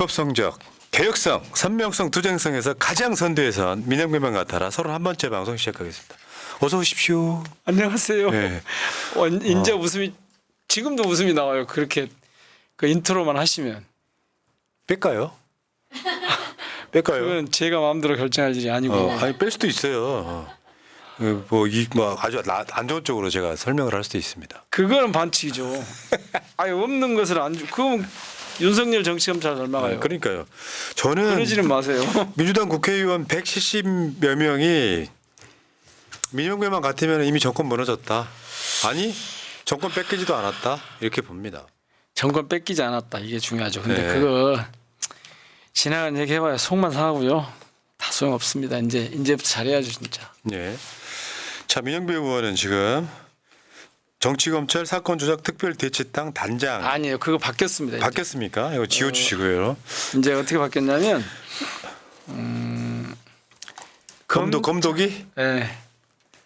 법 성적, 개혁성, 선명성, 투쟁성에서 가장 선두에선 민영배만 같아라 31번째 방송 시작하겠습니다. 어서 오십시오. 안녕하세요. 네. 이제 웃음이 지금도 웃음이 나와요. 그렇게 그 인트로만 하시면. 뺄까요? 뺄까요? 그건 제가 마음대로 결정할 일이 아니고. 아니 뺄 수도 있어요. 뭐 아주 안 좋은 쪽으로 제가 설명을 할 수도 있습니다. 그거는 반칙이죠. 아니 없는 것을 안 주. 그럼 윤석열 정치검찰 닮아가요. 그러니까요. 저는 그러지는 마세요. 민주당 국회의원 170여 명이 민영배만 같으면 이미 정권 무너졌다. 아니 정권 뺏기지도 않았다. 이렇게 봅니다. 정권 뺏기지 않았다. 이게 중요하죠. 근데 네. 그거 지나간 얘기 해봐야 속만 상하고요. 다 소용없습니다. 이제부터 잘해야죠 진짜. 예. 자, 민영배 의원은 지금 정치검찰 사건조작 특별대치당 단장 아니에요. 그거 바뀌었습니다. 이제. 바뀌었습니까? 이거 지워주시고요. 이제 어떻게 바뀌었냐면 검도기? 예.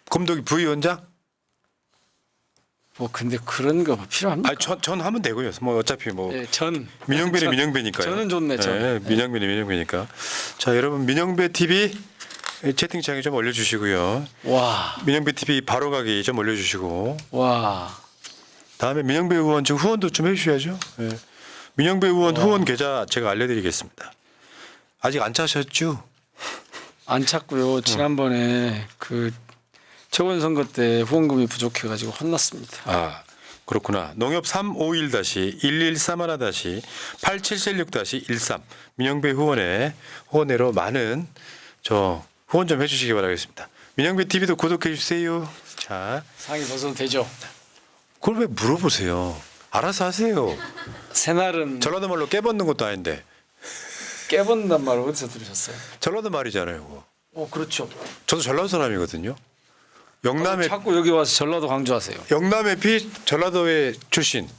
검도기 부위원장? 뭐 근데 그런 거 필요합니까? 아니 전 하면 되고요. 뭐 어차피 뭐 예, 전 민영배는 전- 민영배니까요. 저는 좋네. 저. 네, 민영배는 민영배니까. 자, 여러분 민영배 TV 채팅창에 좀 올려주시고요. 와, 민영배 TV 바로가기 좀 올려주시고. 와. 다음에 민영배 의원 지금 후원도 좀 해주셔야죠. 예. 민영배 의원 후원 계좌 제가 알려드리겠습니다. 아직 안 차셨죠? 안 찾고요. 지난번에 그 재보궐선거 때 후원금이 부족해가지고 혼났습니다. 아, 그렇구나. 농협 351-1131-8776-13 민영배 후원회로 많은 저 후원 좀 해주시기 바라겠습니다. 민영배 TV도 구독해 주세요. 자, 상이 벗어도 되죠. 그걸 왜 물어보세요? 알아서 하세요. 새날은 전라도 말로 깨벗는 것도 아닌데. 깨본단 말을 어디서 들으셨어요? 전라도 말이잖아요. 그거. 그렇죠. 저도 전라도 사람이거든요. 영남의 자꾸 여기 와서 전라도 강조하세요. 영남의 피 전라도의 출신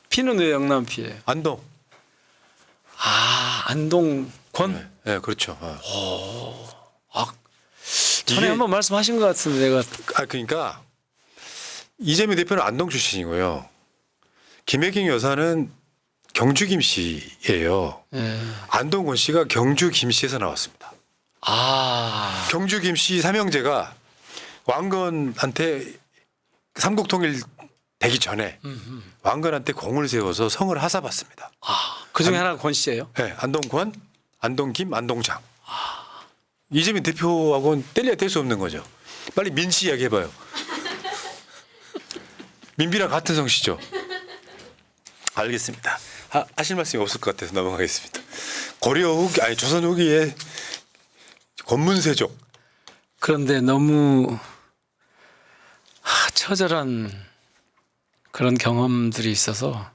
피는 왜 영남 피예요? 안동. 안동권. 네, 그렇죠. 전에 이게- 한번 말씀하신 것 같은데 내가 그러니까 이재명 대표는 안동 출신이고요. 김혜경 여사는 경주 김씨예요. 예. 안동권 씨가 경주 김씨에서 나왔습니다. 경주 김씨 삼형제가 왕건한테 삼국통일 되기 전에 왕건한테 공을 세워서 성을 하사받습니다. 그 중에 하나가 권 씨예요? 네, 안동권, 안동김, 안동장. 이재명 대표하고는 뗄래야 뗄 수 없는 거죠. 빨리 민 씨 이야기 해봐요. 민비랑 같은 성씨죠. 알겠습니다. 하실 말씀이 없을 것 같아서 넘어가겠습니다. 고려 후기, 아니 조선 후기에 권문세족. 그런데 너무 처절한 그런 경험들이 있어서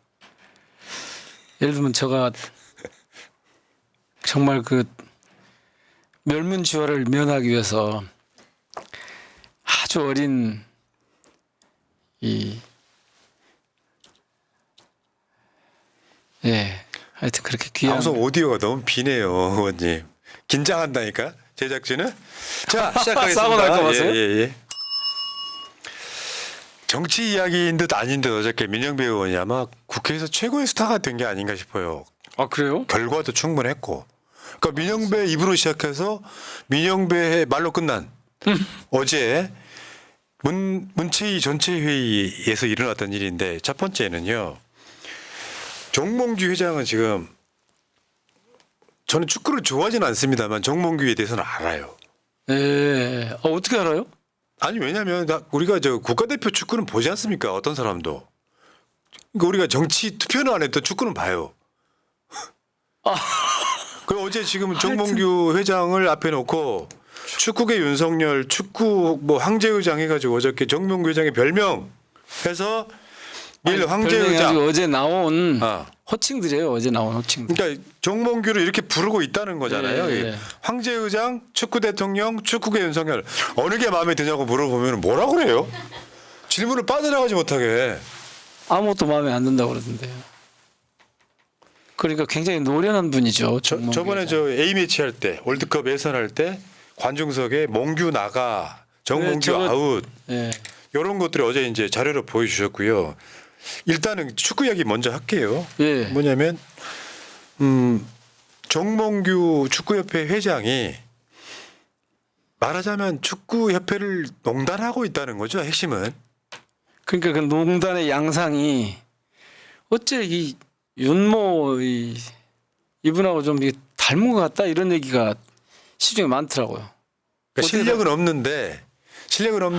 예를 들면 제가 정말 그 멸문지화를 면하기 위해서 아주 어린 하여튼 그렇게 귀한 방송 오디오가 너무 비네요, 의원님. 긴장한다니까 제작진은. 자, 시작하겠습니다. 싸고 날것 같아요? 예. 정치 이야기인 듯 아닌 듯 어저께 민영배 의원이 아마 국회에서 최고의 스타가 된 게 아닌가 싶어요. 그래요? 결과도 충분했고. 그러니까 민영배 입으로 시작해서 민영배 말로 끝난 어제 문체위 전체 회의에서 일어났던 일인데 첫 번째는요. 정몽규 회장은 지금 저는 축구를 좋아하지는 않습니다만 정몽규에 대해서는 알아요. 네. 어떻게 알아요? 아니 왜냐하면 우리가 저 국가대표 축구는 보지 않습니까? 어떤 사람도. 그러니까 우리가 정치 투표는 안 해도 축구는 봐요. 그 어제 지금 정몽규 회장을 앞에 놓고 축구계 윤석열, 축구 뭐 황제의장 해가지고 어저께 정몽규 회장의 별명 해서 일 황제의장. 어제 나온 아. 호칭들이에요. 어제 나온 호칭들. 그러니까 정몽규를 이렇게 부르고 있다는 거잖아요. 예. 황제의장, 축구 대통령, 축구계 윤석열 어느 게 마음에 드냐고 물어보면 뭐라 그래요? 질문을 빠져나가지 못하게. 아무것도 마음에 안 든다고 그러던데요. 그러니까 굉장히 노련한 분이죠. 저번에 저 A 매치 할 때 월드컵 예선할 때 관중석에 몽규 나가, 정몽규 아웃 예. 이런 것들이 어제 이제 자료로 보여주셨고요. 일단은 축구 이야기 먼저 할게요. 예. 뭐냐면 정몽규 축구협회 회장이 말하자면 축구협회를 농단하고 있다는 거죠. 핵심은. 그러니까 그 농단의 양상이 어째 이 윤모 이분하고 좀 닮은 것 같다 이런 얘기가 시중에 많더라고요. 그러니까 실력은 없는데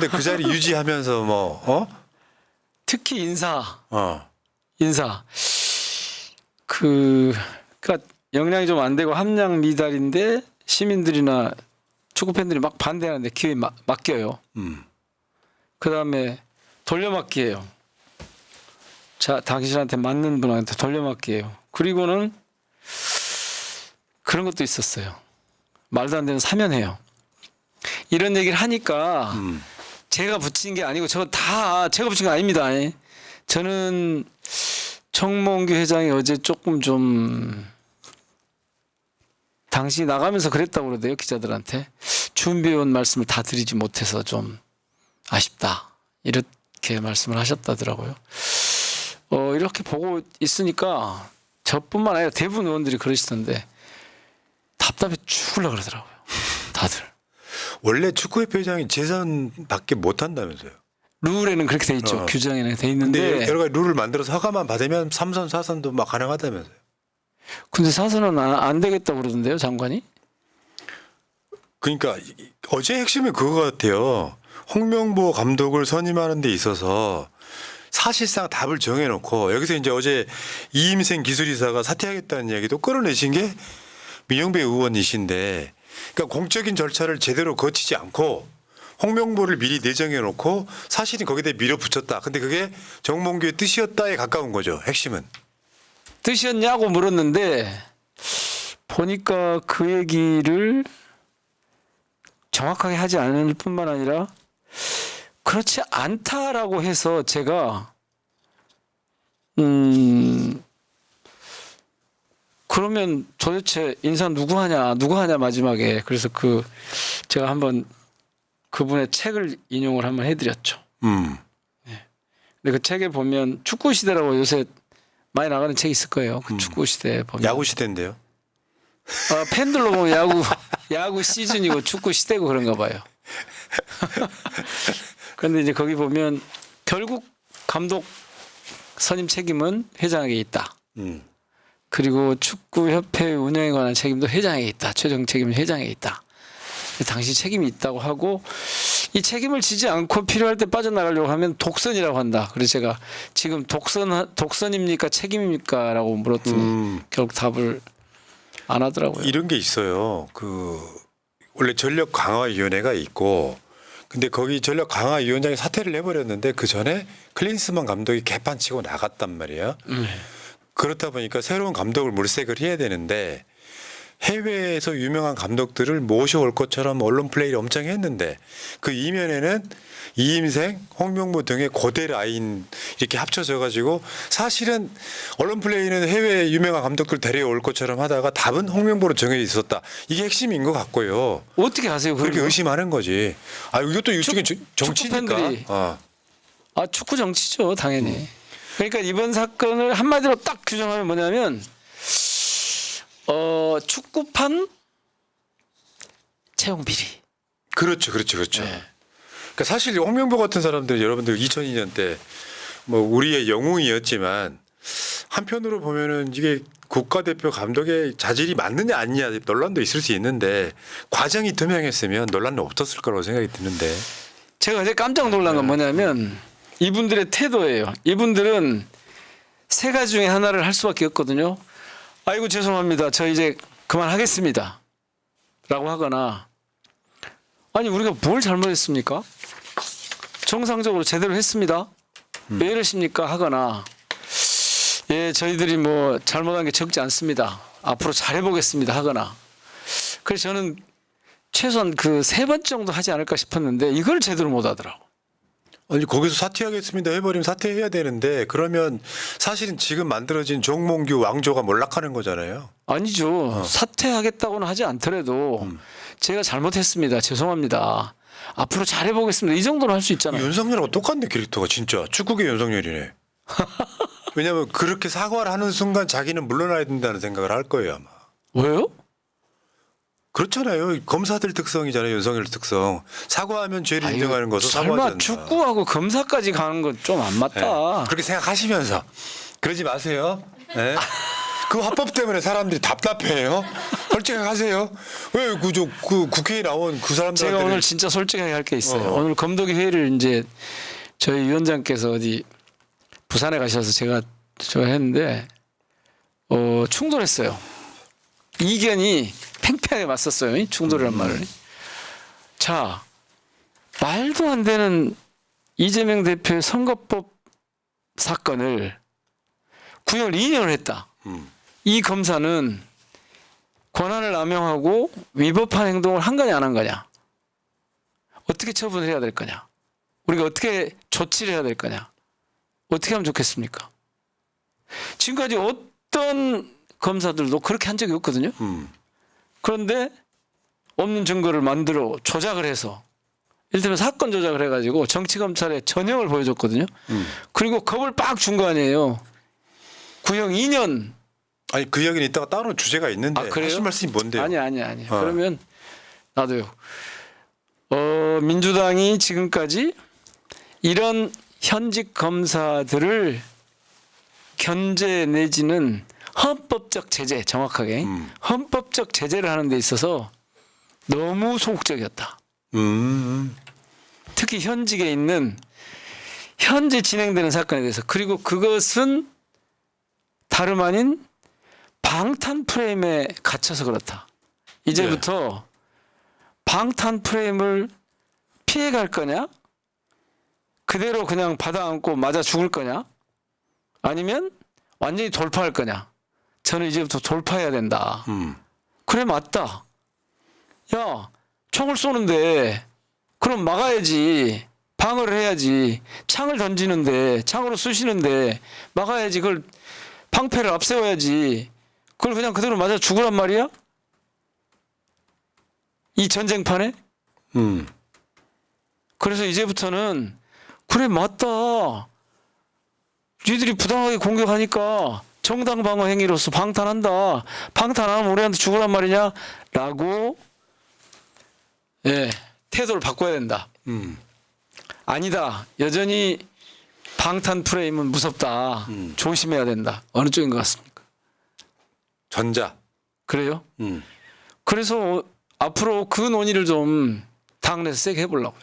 그 자리 유지하면서 특히 인사 어. 그러니까 역량이 좀 안 되고 함량 미달인데 시민들이나 축구 팬들이 막 반대하는데 기회 맡겨요. 그다음에 돌려막기예요. 자, 당신한테 맞는 분한테 돌려막기예요. 그리고는 그런 것도 있었어요. 말도 안 되는 사면해요. 이런 얘기를 하니까 제가 붙인 게 아니고 저거 다 제가 붙인 거 아닙니다. 저는 정몽규 회장이 어제 조금 좀 당신이 나가면서 그랬다고 그러대요. 기자들한테. 준비해온 말씀을 다 드리지 못해서 좀 아쉽다. 이렇게 말씀을 하셨다더라고요. 이렇게 보고 있으니까 저뿐만 아니라 대부분 의원들이 그러시던데 답답해 죽으려고 그러더라고요. 다들. 원래 축구협회 회장이 재산밖에 못 한다면서요. 룰에는 그렇게 돼 있죠. 규정에는 돼 근데 있는데. 여러 가지 룰을 만들어서 허가만 받으면 3선, 4선도 막 가능하다면서요. 근데 사선은 안 되겠다고 그러던데요, 장관이? 그러니까 어제 핵심이 그거 같아요. 홍명보 감독을 선임하는 데 있어서 사실상 답을 정해놓고 여기서 이제 어제 이임생 기술이사가 사퇴하겠다는 얘기도 끌어내신 게 민영배 의원이신데, 그러니까 공적인 절차를 제대로 거치지 않고 홍명보를 미리 내정해놓고 사실은 거기다 밀어붙였다. 근데 그게 정몽규의 뜻이었다에 가까운 거죠. 핵심은. 뜻이었냐고 물었는데 보니까 그 얘기를 정확하게 하지 않을 뿐만 아니라 그렇지 않다라고 해서 제가 그러면 도대체 인사 누구 하냐 마지막에. 그래서 제가 한번 그분의 책을 인용을 한번 해드렸죠. 네. 근데 그 책에 보면 축구 시대라고 요새 많이 나가는 책이 있을 거예요. 그 축구 시대에 보면. 야구 시대인데요. 팬들로 보면 야구 시즌이고 축구 시대고 그런가 봐요. 그런데 이제 거기 보면 결국 감독 선임 책임은 회장에게 있다. 그리고 축구협회 운영에 관한 책임도 회장에게 있다. 최종 책임은 회장에게 있다. 당시 책임이 있다고 하고 이 책임을 지지 않고 필요할 때 빠져나가려고 하면 독선이라고 한다. 그래서 제가 지금 독선입니까 책임입니까? 라고 물었더니 결국 답을 안 하더라고요. 이런 게 있어요. 원래 전력 강화위원회가 있고, 근데 거기 전력 강화위원장이 사퇴를 해버렸는데 그 전에 클린스만 감독이 개판치고 나갔단 말이에요. 그렇다 보니까 새로운 감독을 물색을 해야 되는데 해외에서 유명한 감독들을 모셔올 것처럼 언론 플레이를 엄청 했는데 그 이면에는 이임생, 홍명보 등의 고대 라인 이렇게 합쳐져 가지고 사실은 언론 플레이는 해외 유명한 감독들 데려올 것처럼 하다가 답은 홍명보로 정해져 있었다. 이게 핵심인 것 같고요. 어떻게 아세요? 그렇게 그런 거? 의심하는 거지. 이것도 일종의 정치니까. 팬들이. 축구 정치죠, 당연히. 그러니까 이번 사건을 한마디로 딱 규정하면 뭐냐면 축구판 채용 비리. 그렇죠. 네. 그러니까 사실 홍명보 같은 사람들 여러분들 2002년 때 우리의 영웅이었지만 한편으로 보면은 이게 국가대표 감독의 자질이 맞느냐 아니냐 논란도 있을 수 있는데 과정이 투명했으면 논란은 없었을 거라고 생각이 드는데. 제가 어제 깜짝 놀란 건 뭐냐면 이분들의 태도예요. 이분들은 세 가지 중에 하나를 할 수밖에 없거든요. 아이고 죄송합니다. 저 이제 그만하겠습니다. 라고 하거나 아니 우리가 뭘 잘못했습니까? 정상적으로 제대로 했습니다. 왜 이러십니까? 하거나 예 저희들이 잘못한 게 적지 않습니다. 앞으로 잘해보겠습니다. 하거나 그래서 저는 최소한 그 세 번 정도 하지 않을까 싶었는데 이걸 제대로 못 하더라고. 아니 거기서 사퇴하겠습니다 해버리면 사퇴해야 되는데 그러면 사실은 지금 만들어진 정몽규 왕조가 몰락하는 거잖아요. 아니죠. 사퇴하겠다고는 하지 않더라도 제가 잘못했습니다. 죄송합니다. 앞으로 잘해보겠습니다. 이 정도는 할 수 있잖아요. 윤석열하고 똑같네 캐릭터가 진짜 축구계 윤석열이네. 왜냐하면 그렇게 사과를 하는 순간 자기는 물러나야 된다는 생각을 할 거예요 아마. 왜요? 그렇잖아요. 검사들 특성이잖아요. 윤석열 특성. 사과하면 죄를 아유, 인정하는 것도 설마 사과하지 않나. 축구하고 검사까지 가는 건 좀 안 맞다. 네. 그렇게 생각하시면서 그러지 마세요. 네. 그 화법 때문에 사람들이 답답해요. 솔직하게 하세요. 왜 그 국회에 나온 그 사람들한테 제가 오늘 진짜 솔직하게 할 게 있어요. 어. 오늘 검도기 회의를 이제 저희 위원장께서 어디 부산에 가셔서 제가 저 했는데 충돌했어요. 이견이 팽팽하게 맞섰어요. 이 충돌이란 말을. 자, 말도 안 되는 이재명 대표의 선거법 사건을 구형을 2년을 했다. 이 검사는 권한을 남용하고 위법한 행동을 한 거냐 안 한 거냐. 어떻게 처분을 해야 될 거냐. 우리가 어떻게 조치를 해야 될 거냐. 어떻게 하면 좋겠습니까? 지금까지 어떤 검사들도 그렇게 한 적이 없거든요. 그런데 없는 증거를 만들어 조작을 해서 이를테면 사건 조작을 해가지고 정치검찰의 전형을 보여줬거든요. 그리고 겁을 빡 준 거 아니에요. 구형 2년. 아니 그 이야기는 이따가 따로 주제가 있는데 아, 그래요? 하실 말씀이 뭔데요? 아니. 그러면 나도요. 민주당이 지금까지 이런 현직 검사들을 견제 내지는 헌법적 제재, 정확하게 헌법적 제재를 하는 데 있어서 너무 소극적이었다. 특히 현직에 있는 현재 진행되는 사건에 대해서. 그리고 그것은 다름 아닌 방탄 프레임에 갇혀서 그렇다. 이제부터 방탄 프레임을 피해갈 거냐? 그대로 그냥 받아 안고 맞아 죽을 거냐? 아니면 완전히 돌파할 거냐? 저는 이제부터 돌파해야 된다. 그래 맞다. 야, 총을 쏘는데 그럼 막아야지. 방어를 해야지. 창을 던지는데 창으로 쑤시는데 막아야지. 그걸 방패를 앞세워야지. 그걸 그냥 그대로 맞아 죽으란 말이야? 이 전쟁판에? 그래서 이제부터는 그래 맞다. 니들이 부당하게 공격하니까 정당 방어 행위로서 방탄한다. 방탄하면 우리한테 죽으란 말이냐? 라고 태도를 바꿔야 된다. 아니다. 여전히 방탄 프레임은 무섭다. 조심해야 된다. 어느 쪽인 것 같습니까? 전자. 그래요? 그래서 앞으로 그 논의를 좀 당내에서 세게 해보려고.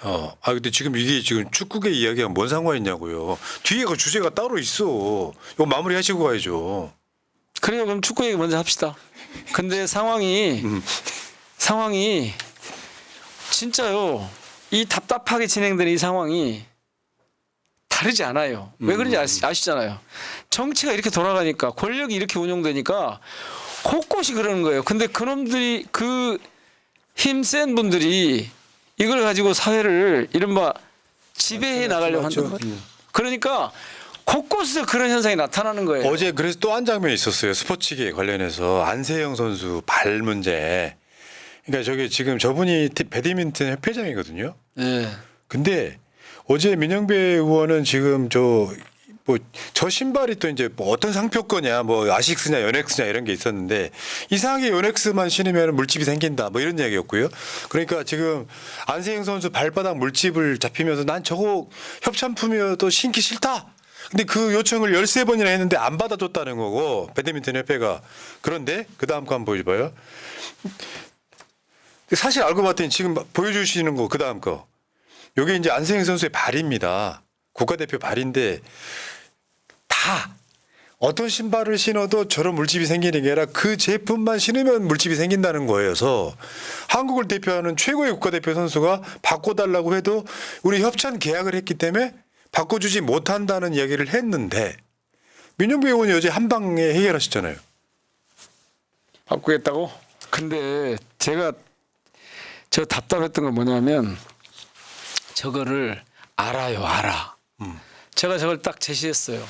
근데 지금 이게 지금 축구계 이야기가 뭔 상관이 있냐고요. 뒤에 그 주제가 따로 있어. 이거 마무리 하시고 가야죠. 그래요. 그럼 축구 얘기 먼저 합시다. 근데 상황이 진짜요. 이 답답하게 진행되는 이 상황이 다르지 않아요. 왜 그런지 아시잖아요. 정치가 이렇게 돌아가니까 권력이 이렇게 운용되니까 곳곳이 그러는 거예요. 근데 그놈들이 그 힘센 분들이 이걸 가지고 사회를 이른바 지배해 나가려고 한다는 거예요. 그러니까 곳곳에서 그런 현상이 나타나는 거예요. 어제 그래서 또 한 장면이 있었어요. 스포츠계 관련해서 안세영 선수 발 문제. 그러니까 저게 지금 저분이 배드민턴 협회장이거든요. 네. 근데 어제 민영배 의원은 지금 저 신발이 또 이제 뭐 어떤 상표 거냐, 뭐 아식스냐, 연엑스냐 이런 게 있었는데 이상하게 연엑스만 신으면 물집이 생긴다, 뭐 이런 이야기였고요. 그러니까 지금 안세영 선수 발바닥 물집을 잡히면서 난 저거 협찬품이어도 신기 싫다. 근데 그 요청을 13번이나 했는데 안 받아줬다는 거고 배드민턴 협회가. 그런데 그 다음 거 한번 보여줘봐요. 사실 알고 봤더니 지금 보여주시는 거 그 다음 거. 요게 이제 안세영 선수의 발입니다. 국가대표 발인데 다 어떤 신발을 신어도 저런 물집이 생기는 게 아니라 그 제품만 신으면 물집이 생긴다는 거여서 한국을 대표하는 최고의 국가대표 선수가 바꿔달라고 해도 우리 협찬 계약을 했기 때문에 바꿔주지 못한다는 이야기를 했는데 민영배 의원이 어제 한 방에 해결하셨잖아요. 바꾸겠다고? 근데 제가 저 답답했던 건 뭐냐면 저거를 알아. 제가 저걸 딱 제시했어요.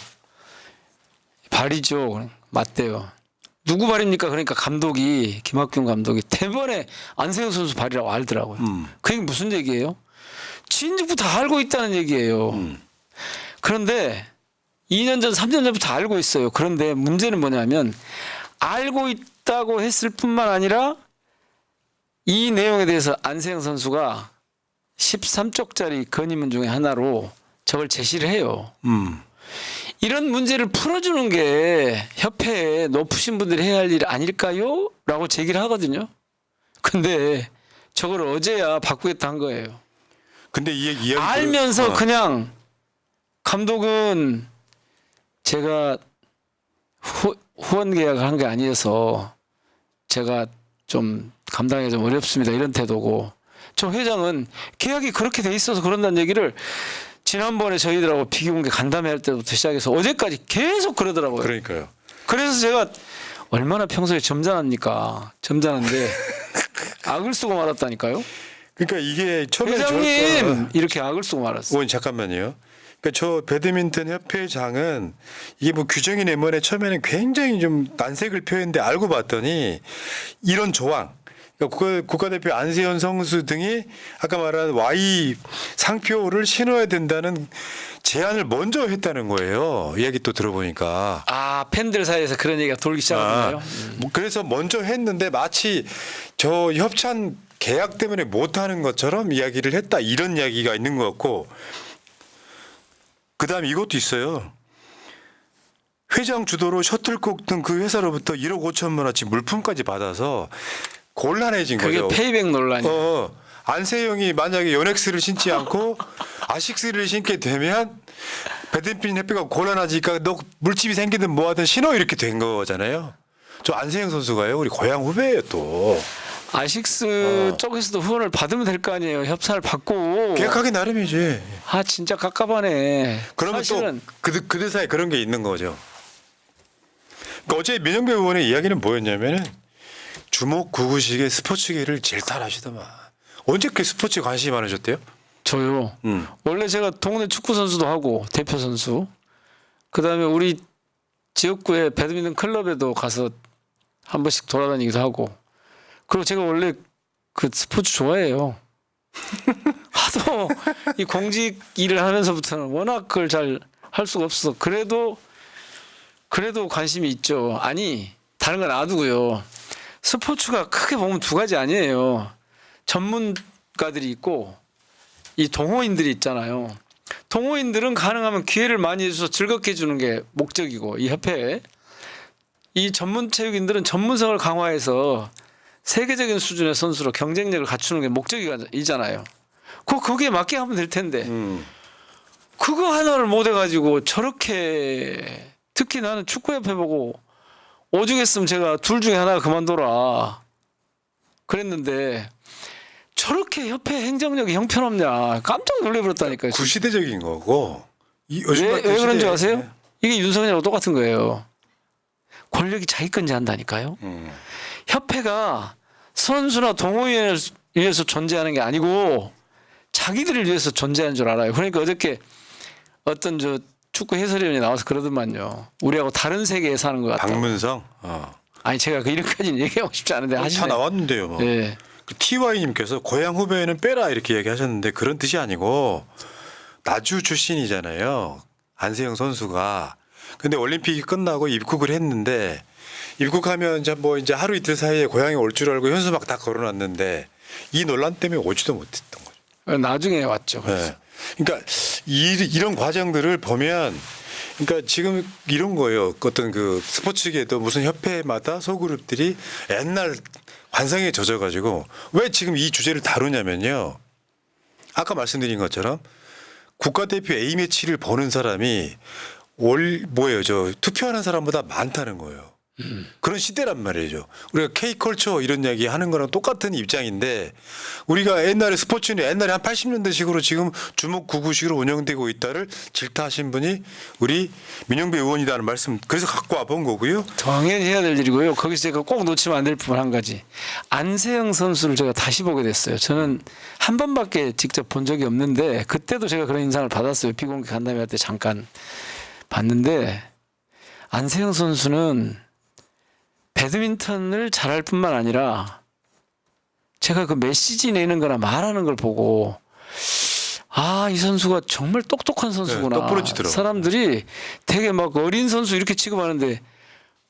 발이죠. 맞대요. 누구 발입니까? 그러니까 감독이 김학균 감독이 대번에 안세영 선수 발이라고 알더라고요. 그게 무슨 얘기예요? 진즉부터 알고 있다는 얘기예요. 그런데 2년 전, 3년 전부터 알고 있어요. 그런데 문제는 뭐냐면 알고 있다고 했을 뿐만 아니라 이 내용에 대해서 안세영 선수가 13쪽짜리 건의문 중에 하나로 저걸 제시를 해요. 이런 문제를 풀어주는 게 협회에 높으신 분들이 해야 할 일 아닐까요? 라고 제기를 하거든요. 근데 저걸 어제야 바꾸겠다 한 거예요. 근데 이 이야기 알면서 그냥 감독은 제가 후원 계약을 한 게 아니어서 제가 좀 감당이 좀 어렵습니다. 이런 태도고 저 회장은 계약이 그렇게 돼 있어서 그런다는 얘기를 지난번에 저희들하고 비공개 간담회 할 때부터 시작해서 어제까지 계속 그러더라고요. 그러니까요. 그래서 제가 얼마나 평소에 점잖합니까? 점잖은데 악을 쓰고 말았다니까요. 그러니까 이게 처음에 회장님 이렇게 악을 쓰고 말았어요. 의원 잠깐만요. 그러니까 저 배드민턴 협회장은 이게 뭐 규정이 내면에 처음에는 굉장히 좀 난색을 표했는데 알고 봤더니 이런 조항. 그러니까 국가대표 안세현 선수 등이 아까 말한 Y 상표를 신어야 된다는 제안을 먼저 했다는 거예요. 이야기 또 들어보니까. 아 팬들 사이에서 그런 얘기가 돌기 시작하네요. 뭐 그래서 먼저 했는데 마치 저 협찬 계약 때문에 못하는 것처럼 이야기를 했다 이런 이야기가 있는 것 같고 그다음 이것도 있어요. 회장 주도로 셔틀콕 등 그 회사로부터 1억 5천만 원치 물품까지 받아서 곤란해진 그게 거죠. 페이백 논란이에요. 안세영이 만약에 요넥스를 신지 않고 아식스를 신게 되면 배드민턴 협회가 곤란하니까 너 물집이 생기든 뭐하든 신어 이렇게 된 거잖아요. 저 안세영 선수가요. 우리 고향 후배예요 또. 아식스 쪽에서도 후원을 받으면 될 거 아니에요. 협찬을 받고. 계약하기 나름이지. 아 진짜 깝깝하네. 그러면 사실은 또 그들 사이에 그런 게 있는 거죠. 그러니까 어제 민영배 의원의 이야기는 뭐였냐면은 주목 구구식의 스포츠계를 질타하시더만. 언제 그 스포츠에 관심이 많으셨대요? 저요. 원래 제가 동네 축구 선수도 하고 대표 선수. 그다음에 우리 지역구의 배드민턴 클럽에도 가서 한 번씩 돌아다니기도 하고. 그리고 제가 원래 그 스포츠 좋아해요. 하도 이 공직 일을 하면서부터는 워낙 그걸 잘 할 수가 없어서 그래도 관심이 있죠. 아니 다른 건 놔두고요. 스포츠가 크게 보면 두 가지 아니에요. 전문가들이 있고 이 동호인들이 있잖아요. 동호인들은 가능하면 기회를 많이 해줘서 즐겁게 해주는 게 목적이고 이 협회에 이 전문 체육인들은 전문성을 강화해서 세계적인 수준의 선수로 경쟁력을 갖추는 게 목적이잖아요. 거기에 맞게 하면 될 텐데 그거 하나를 못 해가지고 저렇게 특히 나는 축구협회 보고 오죽했으면 제가 둘 중에 하나가 그만둬라 그랬는데 저렇게 협회 행정력이 형편없냐 깜짝 놀래버렸다니까요. 구시대적인 거고. 왜 그런 줄 아세요? 이게 윤석열하고 똑같은 거예요. 권력이 자기 건지 한다니까요. 협회가 선수나 동호인을 위해서 존재하는 게 아니고 자기들을 위해서 존재하는 줄 알아요. 그러니까 어저께 어떤 저 축구 해설위원이 나와서 그러더만요. 우리하고 다른 세계에 사는 것 같다. 박문성. 아니 제가 그 이름까지는 얘기하고 싶지 않은데 하시네. 다 나왔는데요. 뭐. 네. 그 TY님께서 고향 후배는 빼라 이렇게 얘기하셨는데 그런 뜻이 아니고 나주 출신이잖아요. 안세영 선수가. 근데 올림픽이 끝나고 입국을 했는데 입국하면 이제 하루 이틀 사이에 고향에 올 줄 알고 현수 막 다 걸어놨는데 이 논란 때문에 오지도 못했던 거죠. 나중에 왔죠. 네. 그러니까 이런 과정들을 보면 그러니까 지금 이런 거예요. 어떤 그 스포츠계도 무슨 협회마다 소그룹들이 옛날 관성에 젖어가지고 왜 지금 이 주제를 다루냐면요. 아까 말씀드린 것처럼 국가대표 A매치를 보는 사람이 투표하는 사람보다 많다는 거예요. 그런 시대란 말이죠. 우리가 K컬처 이런 이야기 하는 거랑 똑같은 입장인데 우리가 옛날에 스포츠는 옛날에 한 80년대식으로 지금 주목 구구식으로 운영되고 있다를 질타하신 분이 우리 민영배 의원이라는 말씀 그래서 갖고 와본 거고요. 당연히 해야 될 일이고요. 거기서 제가 꼭 놓치면 안 될 부분 한 가지. 안세영 선수를 제가 다시 보게 됐어요. 저는 한 번밖에 직접 본 적이 없는데 그때도 제가 그런 인상을 받았어요. 비공개 간담회 할 때 잠깐 봤는데 안세영 선수는 배드민턴을 잘할 뿐만 아니라 제가 그 메시지 내는 거나 말하는 걸 보고 아, 이 선수가 정말 똑똑한 선수구나. 네, 똑부러지더라고요. 사람들이 되게 막 어린 선수 이렇게 취급하는데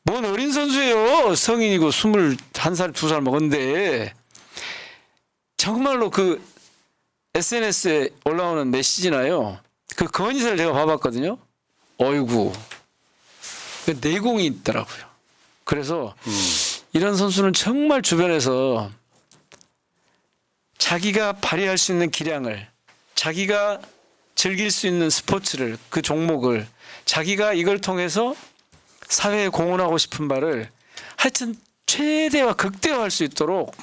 뭔 어린 선수예요. 성인이고 21살, 2살 먹었는데 정말로 그 SNS에 올라오는 메시지나요. 그 건의사를 제가 봐봤거든요. 어이구. 내공이 있더라고요. 그래서 이런 선수는 정말 주변에서 자기가 발휘할 수 있는 기량을, 자기가 즐길 수 있는 스포츠를, 그 종목을 자기가 이걸 통해서 사회에 공헌하고 싶은 바를 하여튼 최대화 극대화할 수 있도록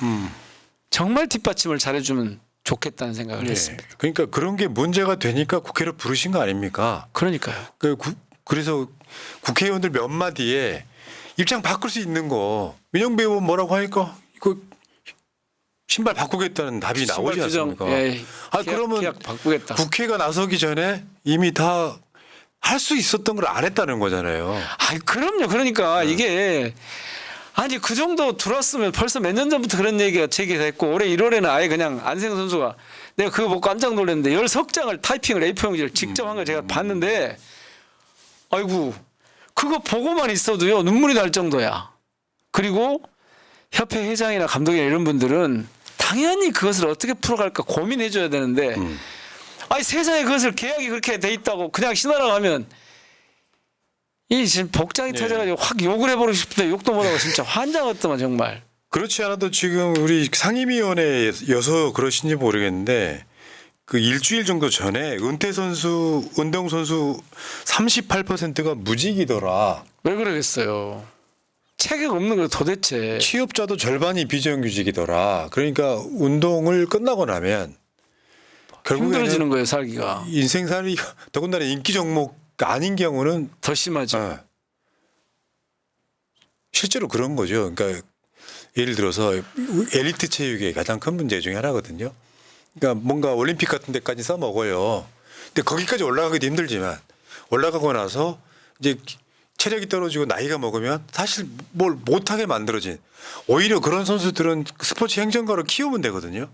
정말 뒷받침을 잘해주면 좋겠다는 생각을 예. 했습니다. 그러니까 그런 게 문제가 되니까 국회를 부르신 거 아닙니까? 그러니까요. 그래서 국회의원들 몇 마디에 입장 바꿀 수 있는 거 민영배 의원 뭐라고 하니까 이거 신발 바꾸겠다는 답이 나오지 않습니까? 예, 아 그러면 계약 바꾸겠다. 국회가 나서기 전에 이미 다 할 수 있었던 걸 안 했다는 거잖아요. 아, 그럼요. 그러니까 이게 아니 그 정도 들었으면 벌써 몇 년 전부터 그런 얘기가 제기됐고 올해 1월에는 아예 그냥 안세영 선수가 내가 그거 보고 깜짝 놀랐는데 10석장을 타이핑을 A4 용지를 직접 한 걸 제가 봤는데 아이고 그거 보고만 있어도요 눈물이 날 정도야. 그리고 협회 회장이나 감독이나 이런 분들은 당연히 그것을 어떻게 풀어갈까 고민해 줘야 되는데 아니 세상에 그것을 계약이 그렇게 돼 있다고 그냥 신하라고 하면 이 지금 복장이 예. 터져가지고 확 욕을 해버리고 싶은데 욕도 못하고 진짜 환장했더만 정말. 그렇지 않아도 지금 우리 상임위원회여서 그러신지 모르겠는데 그 일주일 정도 전에 은퇴 선수, 운동 선수 38%가 무직이더라. 왜 그러겠어요. 체격 없는 거 도대체. 취업자도 절반이 비정규직이더라. 그러니까 운동을 끝나고 나면 결국에는 힘들어지는 거예요 살기가. 인생살이 더군다나 인기 종목 아닌 경우는 더 심하죠. 실제로 그런 거죠. 그러니까 예를 들어서 엘리트 체육의 가장 큰 문제 중에 하나거든요. 그러니까 뭔가 올림픽 같은 데까지 써먹어요. 근데 거기까지 올라가기도 힘들지만 올라가고 나서 이제 체력이 떨어지고 나이가 먹으면 사실 뭘 못하게 만들어진 오히려 그런 선수들은 스포츠 행정가로 키우면 되거든요.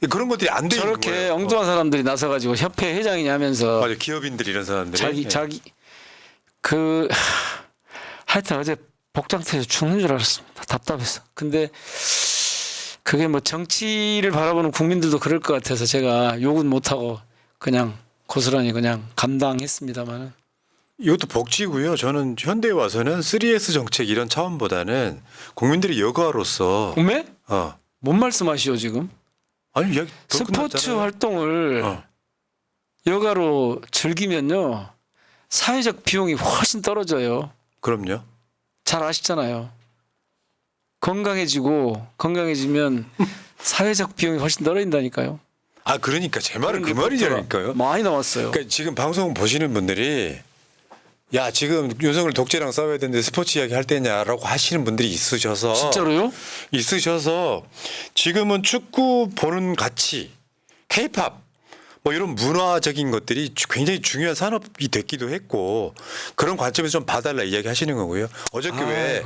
그런 것들이 안 되는 거예요. 저렇게 엉뚱한 사람들이 나서가지고 협회 회장이냐 하면서 맞아 기업인들 이런 사람들이 자기 하여튼 어제 복장태에서 죽는 줄 알았습니다. 답답해서. 근데 그게 뭐 정치를 바라보는 국민들도 그럴 것 같아서 제가 욕은 못하고 그냥 고스란히 그냥 감당했습니다만은. 이것도 복지고요. 저는 현대에 와서는 3S 정책 이런 차원보다는 국민들의 여가로서 왜? 뭔 말씀하시오 지금? 아니 이야기 더 스포츠 끝났잖아요. 활동을 여가로 즐기면요 사회적 비용이 훨씬 떨어져요. 그럼요. 잘 아시잖아요. 건강해지면 사회적 비용이 훨씬 떨어진다니까요. 아 그러니까 제 말은 그 말이냐니까요. 많이 나왔어요. 그러니까 지금 방송 보시는 분들이 야 지금 윤석열 독재랑 싸워야 되는데 스포츠 이야기 할 때냐라고 하시는 분들이 있으셔서 진짜로요? 지금은 축구 보는 가치, K-팝 뭐 이런 문화적인 것들이 굉장히 중요한 산업이 됐기도 했고 그런 관점에서 좀 봐달라 이야기 하시는 거고요. 어저께 왜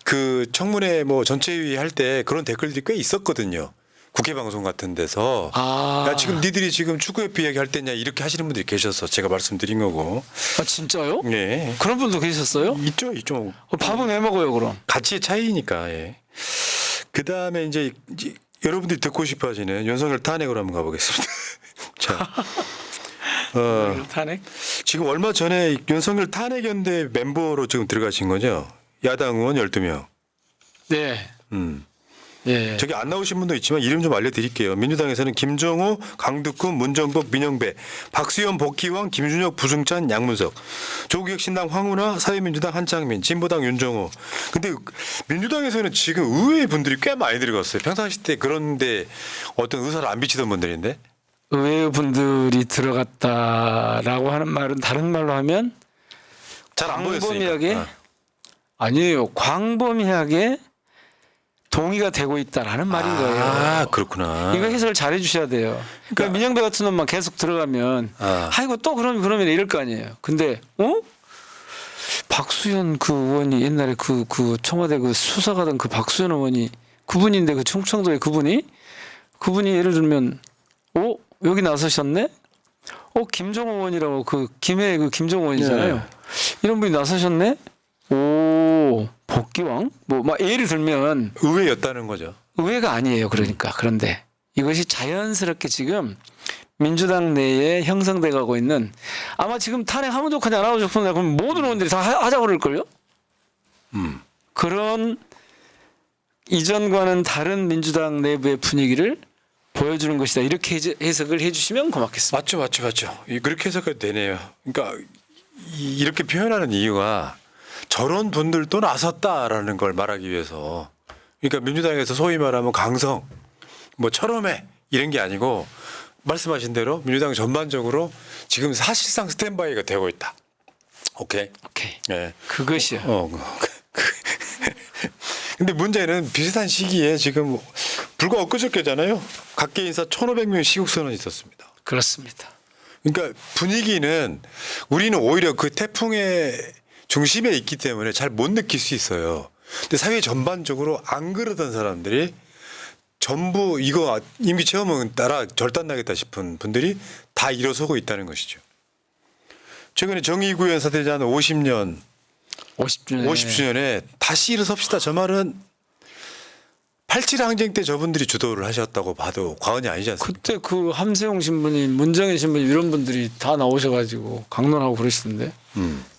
그 청문회 뭐 전체회의 할 때 그런 댓글들이 꽤 있었거든요. 국회 방송 같은 데서 야 지금 니들이 지금 축구협회 이야기 할 때냐 이렇게 하시는 분들이 계셔서 제가 말씀드린 거고. 아 진짜요? 네. 그런 분도 계셨어요? 있죠. 밥은 왜 먹어요 그럼? 가치의 차이니까. 예. 그 다음에 이제 여러분들이 듣고 싶어하시는 윤석열 탄핵으로 한번 가보겠습니다. 자, 탄핵? 지금 얼마 전에 윤석열 탄핵연대 멤버로 지금 들어가신 거죠? 야당 의원 12명. 네. 예. 저기 안 나오신 분도 있지만 이름 좀 알려드릴게요. 민주당에서는 김정호, 강두훈, 문정복, 민영배, 박수현, 복희왕, 김준혁, 부승찬, 양문석, 조국혁신당 황운하, 사회민주당 한창민, 진보당 윤정호. 근데 민주당에서는 지금 의외의 분들이 꽤 많이 들어갔어요. 평상시 때 그런데 어떤 의사를 안 비치던 분들인데. 의외의 분들이 들어갔다라고 하는 말은 다른 말로 하면 잘 안 광범위하게 보였으니까. 아니에요. 광범위하게 동의가 되고 있다라는 말인 거예요. 아 그렇구나. 이거 해석을 잘 해주셔야 돼요. 그러니까 민영배 같은 놈만 계속 들어가면 아이고 또 그러면 이럴 거 아니에요. 근데 박수현 그 의원이 옛날에 그 청와대 그 수사가던 그 박수현 의원이 그분인데 그 충청도의 그분이 예를 들면 여기 나서셨네? 김종호 의원이라고 그 김해 그 김종호 의원이잖아요. 네. 이런 분이 나서셨네. 오 복귀왕 뭐 막 예를 들면 의외였다는 거죠. 의회가 아니에요. 그러니까 그런데 이것이 자연스럽게 지금 민주당 내에 형성돼 가고 있는 아마 지금 탄핵하면 좋겠냐 안 하면 좋겠냐 그럼 모든 의원들이 다 하자고 그럴걸요. 그런 이전과는 다른 민주당 내부의 분위기를 보여주는 것이다. 이렇게 해석을 해주시면 고맙겠습니다. 맞죠. 그렇게 해석해도 되네요. 그러니까 이렇게 표현하는 이유가 저런 분들도 나섰다라는 걸 말하기 위해서. 그러니까 민주당에서 소위 말하면 강성, 뭐 철험해 이런 게 아니고 말씀하신 대로 민주당 전반적으로 지금 사실상 스탠바이가 되고 있다. 오케이. 네. 그것이요. 근데 문제는 비슷한 시기에 지금 불과 엊그저께잖아요. 각계 인사 1,500명 시국 선언이 있었습니다. 그렇습니다. 그러니까 분위기는 우리는 오히려 그 태풍의 중심에 있기 때문에 잘 못 느낄 수 있어요. 근데 사회 전반적으로 안 그러던 사람들이 전부 이거 임기 체험은 따라 절단나겠다 싶은 분들이 다 일어서고 있다는 것이죠. 최근에 정의구현 사태자 50주년에 50주년에 다시 일어섭시다. 저 말은 87 항쟁 때 저분들이 주도를 하셨다고 봐도 과언이 아니지 않습니까? 그때 그 함세용 신부님, 문정인 신부님 이런 분들이 다 나오셔가지고 강론하고 그러시던데.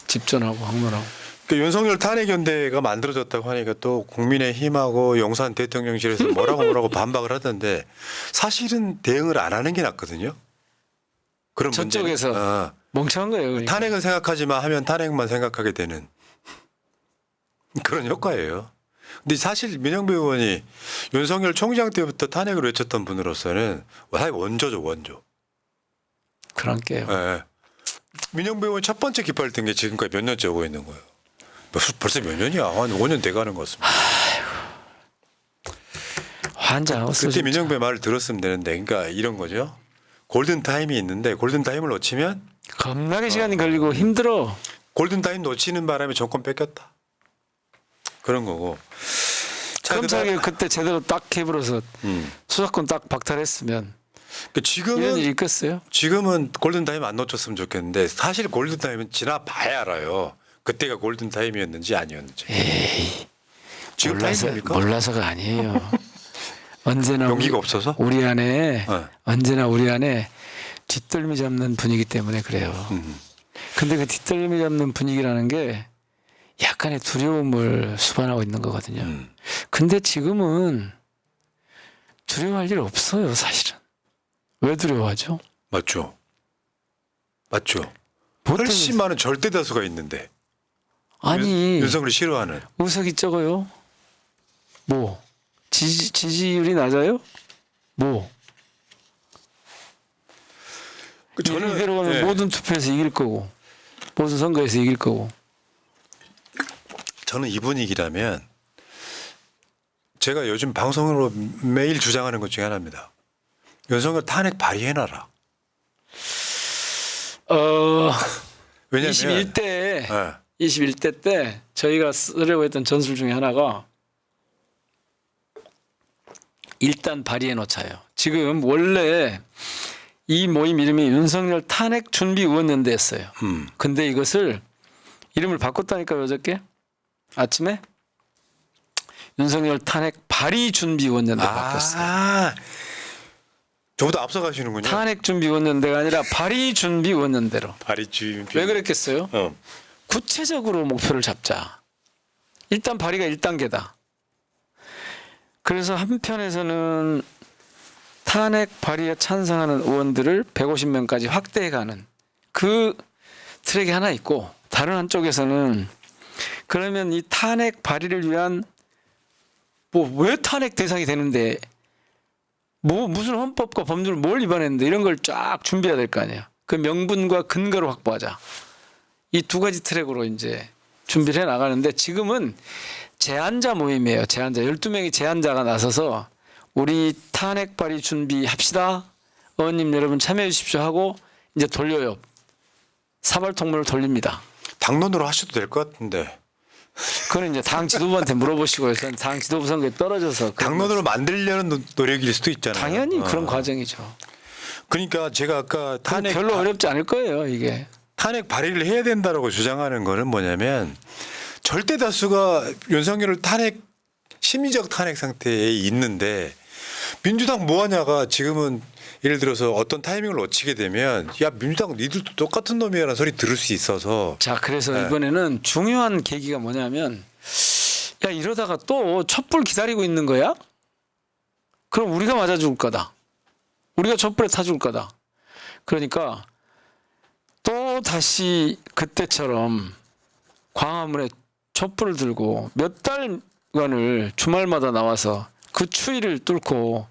집전하고 강론하고. 그러니까 윤석열 탄핵연대가 만들어졌다고 하니까 또 국민의힘하고 용산 대통령실에서 뭐라고 반박을 하던데 사실은 대응을 안 하는 게 낫거든요. 그런 저쪽에서 문제는. 멍청한 거예요. 그러니까. 탄핵은 생각하지 마 하면 탄핵만 생각하게 되는 그런 효과예요. 근데 사실 민영배 의원이 윤석열 총장 때부터 탄핵을 외쳤던 분으로서는 사실 원조죠, 원조. 그럴게요. 네. 민영배 의원 첫 번째 깃발을 든 게 지금까지 몇 년째 오고 있는 거예요. 벌써 몇 년이야? 한 5년 돼가는 것 같습니다. 환장하고 그때 민영배 말을 들었으면 되는데, 그러니까 이런 거죠. 골든 타임이 있는데 골든 타임을 놓치면 겁나게 시간이 걸리고 힘들어. 골든 타임 놓치는 바람에 정권 뺏겼다. 그런 거고. 자, 검찰이 그때 제대로 딱 해버려서 수사권 딱 박탈했으면 지금은 이런 일이 있겠어요? 지금은 골든 타임 안 놓쳤으면 좋겠는데 사실 골든 타임은 지나봐야 알아요. 그때가 골든 타임이었는지 아니었는지. 에이, 지금 타임입니까? 몰라서가 아니에요. 언제나 용기가 없어서? 우리 안에 네. 언제나 우리 안에 뒷덜미 잡는 분위기 때문에 그래요. 근데 그 뒷덜미 잡는 분위기라는 게 약간의 두려움을 수반하고 있는 거거든요. 근데 지금은 두려워할 일 없어요, 사실은. 왜 두려워하죠? 맞죠. 보통 훨씬 많은 절대 다수가 있는데. 아니 윤석열을 싫어하는. 의석이 적어요? 뭐 지지율이 낮아요? 뭐 저는 이대로 가면 네. 모든 투표에서 이길 거고 모든 선거에서 이길 거고. 저는 이 분위기라면 제가 요즘 방송으로 매일 주장하는 것 중에 하나입니다. 윤석열 탄핵 발의해놔라. 왜냐면 21대 네. 21대 때 저희가 쓰려고 했던 전술 중에 하나가 일단 발의해 놓자요. 지금 원래 이 모임 이름이 윤석열 탄핵 준비 의원연대였어요. 근데 이것을 이름을 바꿨다니까요, 어저께 아침에 윤석열 탄핵 발의 준비 의원연대로 바뀌었어요. 저보다 앞서가시는군요. 탄핵 준비 의원연대가 아니라 발의 준비 의원연대로. 발의 준비. 왜 그랬겠어요? 어. 구체적으로 목표를 잡자. 일단 발의가 1단계다. 그래서 한편에서는 탄핵 발의에 찬성하는 의원들을 150명까지 확대해가는 그 트랙이 하나 있고, 다른 한쪽에서는 그러면 이 탄핵 발의를 위한 뭐 왜 탄핵 대상이 되는데 뭐 무슨 헌법과 법률을 뭘 위반했는데 이런 걸 쫙 준비해야 될 거 아니에요. 그 명분과 근거를 확보하자. 이 두 가지 트랙으로 이제 준비를 해 나가는데 지금은 제안자 모임이에요. 제안자 12명이 제안자가 나서서 우리 탄핵 발의 준비합시다. 의원님 여러분 참여해 주십시오 하고 이제 돌려요. 사발통문을 돌립니다. 당론으로 하셔도 될 것 같은데. 그건 이제 당 지도부한테 물어보시고 해서 당 지도부 선거에 떨어져서 당론으로 만들려는 노력일 수도 있잖아요. 당연히 그런 과정이죠. 그러니까 제가 아까 별로 어렵지 않을 거예요, 이게. 탄핵 발의를 해야 된다라고 주장하는 거는 뭐냐면 절대 다수가 윤석열을 심리적 탄핵 상태에 있는데 민주당 뭐하냐가 지금은 예를 들어서 어떤 타이밍을 놓치게 되면 야 민주당 니들도 똑같은 놈이라는 소리 들을 수 있어서 자, 그래서 네. 이번에는 중요한 계기가 뭐냐면 야 이러다가 또 촛불 기다리고 있는 거야? 그럼 우리가 맞아 죽을 거다. 우리가 촛불에 타 죽을 거다. 그러니까 또 다시 그때처럼 광화문에 촛불을 들고 몇 달간을 주말마다 나와서 그 추위를 뚫고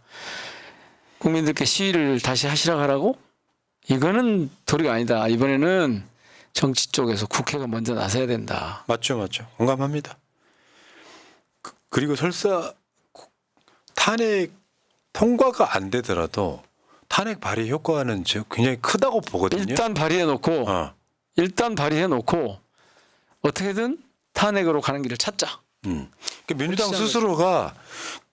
국민들께 시위를 다시 하시라고 하라고? 이거는 도리가 아니다. 이번에는 정치 쪽에서 국회가 먼저 나서야 된다. 맞죠. 공감합니다. 그리고 설사 탄핵 통과가 안 되더라도 탄핵 발의 효과는 굉장히 크다고 보거든요. 일단 발의해 놓고 어떻게든 탄핵으로 가는 길을 찾자. 그러니까 민주당 스스로가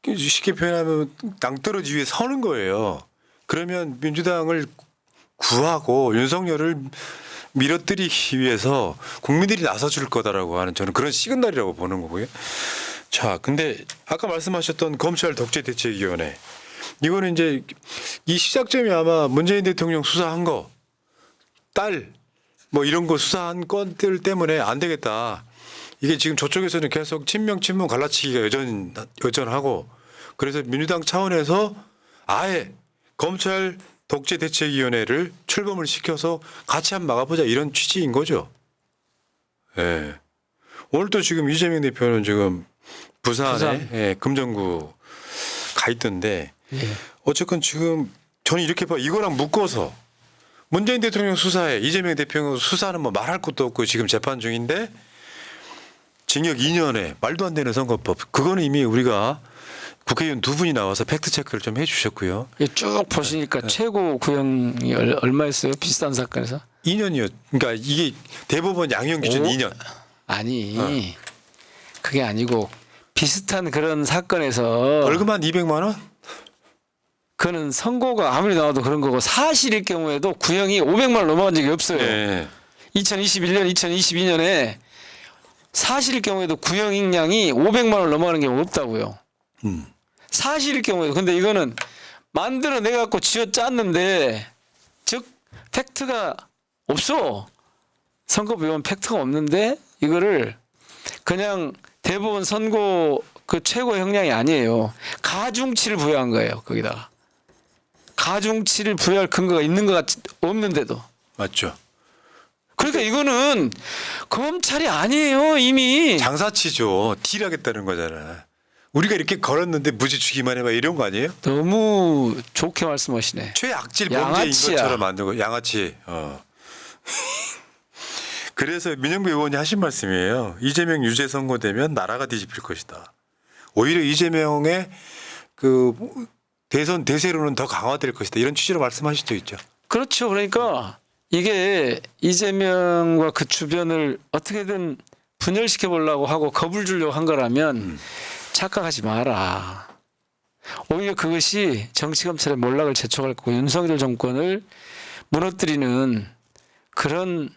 쉽게 표현하면 낭떠러지 위에 서는 거예요. 그러면 민주당을 구하고 윤석열을 밀어뜨리기 위해서 국민들이 나서줄 거다라고 하는 저는 그런 시그널이라고 보는 거고요. 자, 근데 아까 말씀하셨던 검찰 독재대책위원회 이거는 이제 이 시작점이 아마 문재인 대통령 수사한 거, 딸 뭐 이런 거 수사한 건들 때문에 안 되겠다. 이게 지금 저쪽에서는 계속 친명 갈라치기가 여전하고 그래서 민주당 차원에서 아예 검찰 독재대책위원회를 출범을 시켜서 같이 한번 막아보자 이런 취지인 거죠. 예. 오늘 또 지금 이재명 대표는 지금 부산에 예, 금정구 가 있던데 어쨌건 지금 저는 이렇게 봐 이거랑 묶어서 문재인 대통령 수사에 이재명 대표 수사는 뭐 말할 것도 없고 지금 재판 중인데 징역 2년에 말도 안 되는 선거법 그거는 이미 우리가 국회의원 두 분이 나와서 팩트 체크를 좀 해주셨고요. 쭉 보시니까 최고 구형이 얼마였어요? 비슷한 사건에서? 2년이요. 그러니까 이게 대법원 양형 기준 2년. 아니 그게 아니고 비슷한 그런 사건에서 벌금 한 200만 원? 그는 선고가 아무리 나와도 그런 거고 사실일 경우에도 구형이 500만 원 넘어간 적이 없어요. 네. 2021년, 2022년에 사실일 경우에도 구형량이 500만 원 넘어가는 경우 없다고요. 사실일 경우에도. 근데 이거는 만들어내 갖고 쥐어짰는데 즉 팩트가 없어. 선거법 위반 팩트가 없는데 이거를 그냥 대법원 선고 그 최고 형량이 아니에요. 가중치를 부여한 거예요. 거기다가. 가중치를 부여할 근거가 있는 것 같지 없는데도. 맞죠. 그러니까 이거는 검찰이 아니에요. 이미. 장사치죠. 딜하겠다는 거잖아. 우리가 이렇게 걸었는데 무죄 주기만 해봐 이런 거 아니에요? 너무 좋게 말씀하시네. 최악질 범죄인 양아치야. 것처럼 만들고 양아치. 그래서 민영배 의원이 하신 말씀이에요. 이재명 유죄 선고되면 나라가 뒤집힐 것이다. 오히려 이재명의 그 대선 대세로는 더 강화될 것이다. 이런 취지로 말씀하신 적 있죠. 그렇죠. 그러니까 이게 이재명과 그 주변을 어떻게든 분열시켜 보려고 하고 겁을 주려고 한 거라면 착각하지 마라. 오히려 그것이 정치검찰의 몰락을 재촉할 거고 윤석열 정권을 무너뜨리는 그런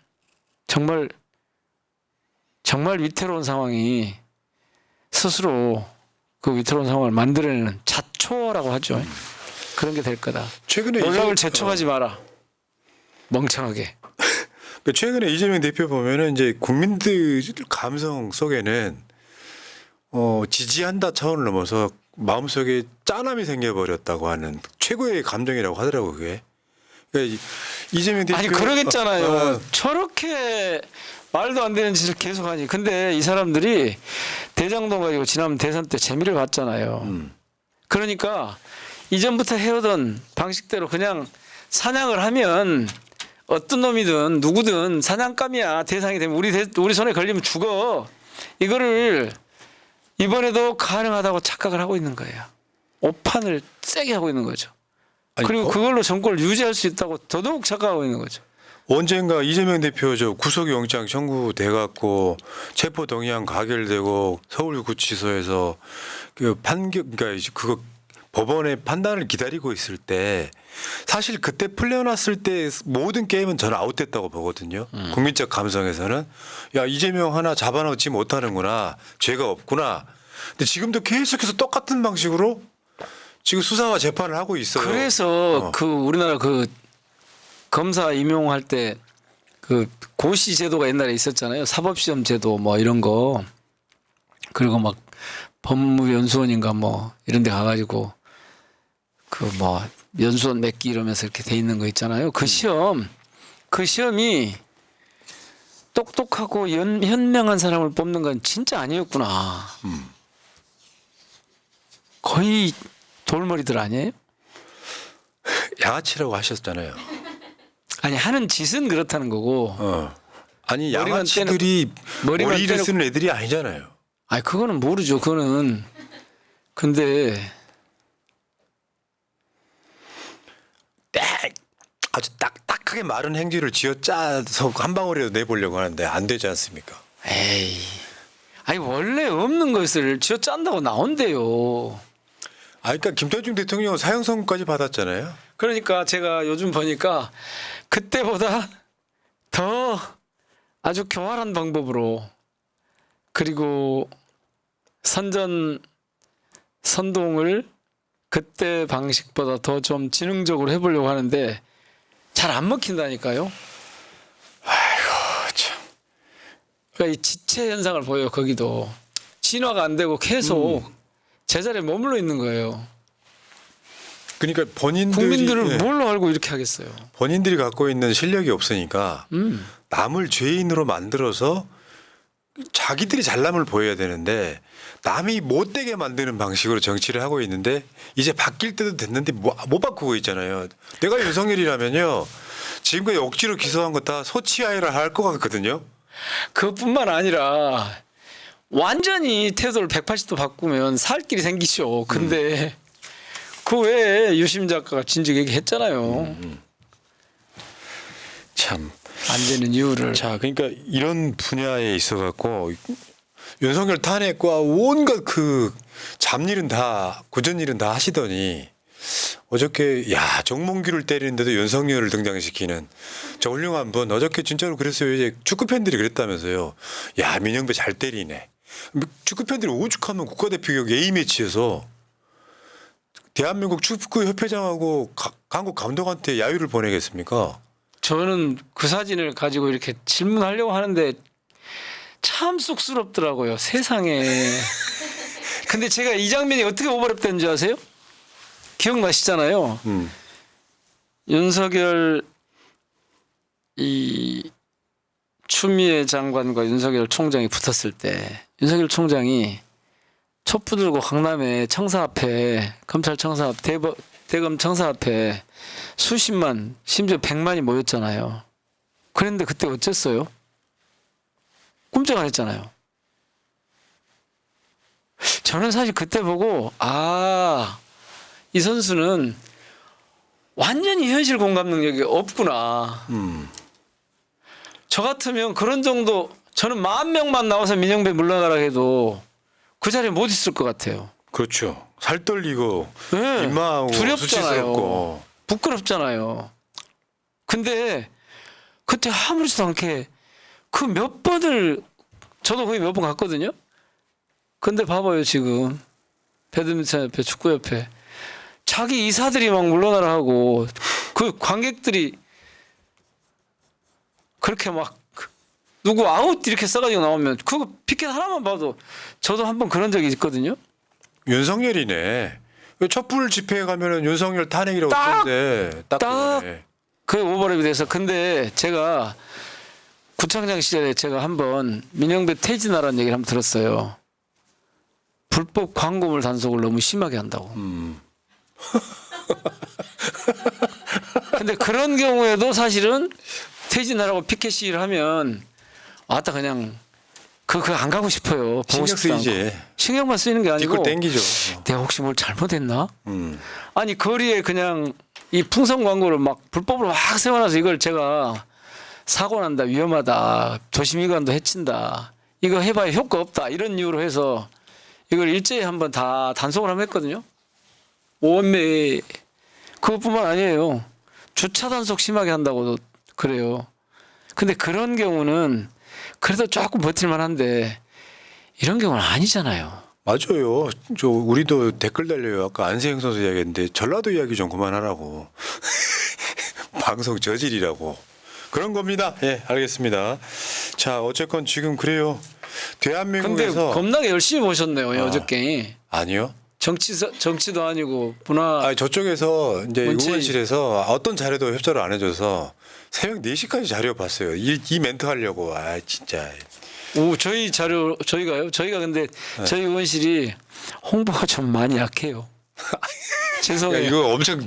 정말 위태로운 상황이 스스로 그 위태로운 상황을 만들어내는 자초라고 하죠. 그런 게 될 거다. 최근에 몰락을 재촉하지 마라. 멍청하게. 최근에 이재명 대표 보면은 이제 국민들 감성 속에는 지지한다 차원을 넘어서 마음속에 짠함이 생겨버렸다고 하는 최고의 감정이라고 하더라고 그게. 그러니까 이재명 대표 아니 그러겠잖아요. 저렇게 말도 안 되는 짓을 계속하니. 근데 이 사람들이 대장동 가지고 지난 대선 때 재미를 봤잖아요. 그러니까 이전부터 해오던 방식대로 그냥 사냥을 하면 어떤 놈이든 누구든 사냥감이야. 대상이 되면 우리 손에 걸리면 죽어. 이거를 이번에도 가능하다고 착각을 하고 있는 거예요. 오판을 세게 하고 있는 거죠. 아니, 그리고 그걸로 정권을 유지할 수 있다고 더더욱 착각하고 있는 거죠. 언젠가 이재명 대표 구속영장 청구돼 갖고 체포 동의안 가결되고 서울구치소에서 그 그러니까 그거 법원의 판단을 기다리고 있을 때 사실 그때 풀려났을 때 모든 게임은 저는 아웃됐다고 보거든요. 국민적 감성에서는 야 이재명 하나 잡아넣지 못하는구나. 죄가 없구나. 근데 지금도 계속해서 똑같은 방식으로 지금 수사와 재판을 하고 있어요. 그래서 그 우리나라 그 검사 임용할 때 그 고시 제도가 옛날에 있었잖아요. 사법시험 제도 뭐 이런 거. 그리고 막 법무연수원인가 뭐 이런 데 가가지고 그 뭐 연수원 맺기 이러면서 이렇게 돼 있는 거 있잖아요. 그 시험이 똑똑하고 현명한 사람을 뽑는 건 진짜 아니었구나. 거의 돌머리들 아니에요? 양아치라고 하셨잖아요. 아니 하는 짓은 그렇다는 거고. 아니 머리만 양아치들이 머리만 머리를 떼놓고- 쓰는 애들이 아니잖아요. 아니 그거는 모르죠. 그거는 근데 아주 딱딱하게 마른 행주를 쥐어짜서 한 방울이라도 내보려고 하는데 안 되지 않습니까? 에이, 아니 원래 없는 것을 쥐어 짠다고 나온대요. 그러니까 김대중 대통령은 사형 선고까지 받았잖아요. 그러니까 제가 요즘 보니까 그때보다 더 아주 교활한 방법으로 그리고 선동을 그때 방식보다 더 좀 지능적으로 해보려고 하는데 잘 안 먹힌다니까요. 참. 그러니까 이 지체 현상을 보여요. 거기도 진화가 안 되고 계속 제자리에 머물러 있는 거예요. 그러니까 국민들을 예, 뭘로 알고 이렇게 하겠어요. 본인들이 갖고 있는 실력이 없으니까 남을 죄인으로 만들어서 자기들이 잘남을 보여야 되는데 남이 못되게 만드는 방식으로 정치를 하고 있는데 이제 바뀔 때도 됐는데 못 바꾸고 있잖아요. 내가 윤석열이라면요. 지금까지 억지로 기소한 거 다 소치하에라 할 것 같거든요. 그것뿐만 아니라 완전히 태도를 180도 바꾸면 살 길이 생기죠. 근데 그 외에 유심 작가가 진즉 얘기했잖아요. 참. 안 되는 이유를. 자, 그러니까 이런 분야에 있어 갖고 윤석열 탄핵과 온갖 그 잡일은 다 굳은일은 다 하시더니 어저께 야 정몽규를 때리는데도 윤석열을 등장시키는 저 훌륭한 분 어저께 진짜로 그랬어요. 이제 축구 팬들이 그랬다면서요. 야 민영배 잘 때리네. 축구 팬들이 오죽하면 국가대표 A 매치에서 대한민국 축구협회장하고 한국 감독한테 야유를 보내겠습니까? 저는 그 사진을 가지고 이렇게 질문하려고 하는데 참 쑥스럽더라고요. 세상에. 근데 제가 이 장면이 어떻게 오버랩된 줄 아세요? 기억나시잖아요. 윤석열 이 추미애 장관과 윤석열 총장이 붙었을 때 윤석열 총장이 촛불 들고 강남에 청사 앞에 검찰 청사 앞 대검 청사 앞에 수십만 심지어 100만이 모였잖아요. 그런데 그때 어쨌어요? 꼼짝 안 했잖아요. 저는 사실 그때 보고 이 선수는 완전히 현실 공감 능력이 없구나. 저 같으면 그런 정도 저는 10,000명만 나와서 민영배 물러가라 해도 그 자리에 못 있을 것 같아요. 그렇죠. 살 떨리고 네. 민망하고 두렵잖아요. 수치스럽고. 부끄럽잖아요. 근데 그때 아무렇지도 않게 그 몇 번을 저도 거기 몇 번 갔거든요. 근데 봐봐요 지금 배드민턴 협회 축구협회 자기 이사들이 막 물러나라 하고 그 관객들이 그렇게 막 누구 아웃 이렇게 써가지고 나오면 그거 피켓 하나만 봐도 저도 한번 그런 적이 있거든요. 윤석열이네. 촛불 집회에 가면은 윤석열 탄핵이라고 쓰는데 딱 그거네. 그게 오버랩이 돼서 근데 제가 구청장 시절에 제가 한번 민영배 퇴진하라는 얘기를 한번 들었어요. 불법 광고물 단속을 너무 심하게 한다고. 근데 그런 경우에도 사실은 퇴진하라고 피켓 시위를 하면 왔다 그냥 그거 안 가고 싶어요. 보고 신경 싶지도 쓰이지. 않고. 신경만 쓰이는 게 아니고 뒷골 땡기죠. 내가 혹시 뭘 잘못했나? 음. 아니 거리에 그냥 이 풍선 광고를 막 불법으로 확 세워놔서 이걸 제가 사고 난다 위험하다 도시미관도 해친다 이거 해봐야 효과 없다 이런 이유로 해서 이걸 일제히 한번 다 단속을 한번 했거든요. 오원매 그것뿐만 아니에요. 주차 단속 심하게 한다고도 그래요. 근데 그런 경우는 그래도 조금 버틸만한데 이런 경우는 아니잖아요. 맞아요. 저 우리도 댓글 달려요. 아까 안세영 선수 이야기했는데 전라도 이야기 좀 그만하라고. 방송 저질이라고. 그런 겁니다. 예, 알겠습니다. 자, 어쨌건 지금 그래요. 근데 대한민국에서 겁나게 열심히 보셨네요. 어저께. 아니요. 정치도 아니고 문화. 아, 저쪽에서 이제 문체위. 의원실에서 어떤 자료도 협조를 안 해줘서 새벽 4시까지 자료 봤어요. 이 멘트 하려고. 아, 진짜. 오, 저희 자료 저희가요. 저희가 근데 저희 의원실이 홍보가 좀 많이 약해요. 야, 죄송해요. 이거 엄청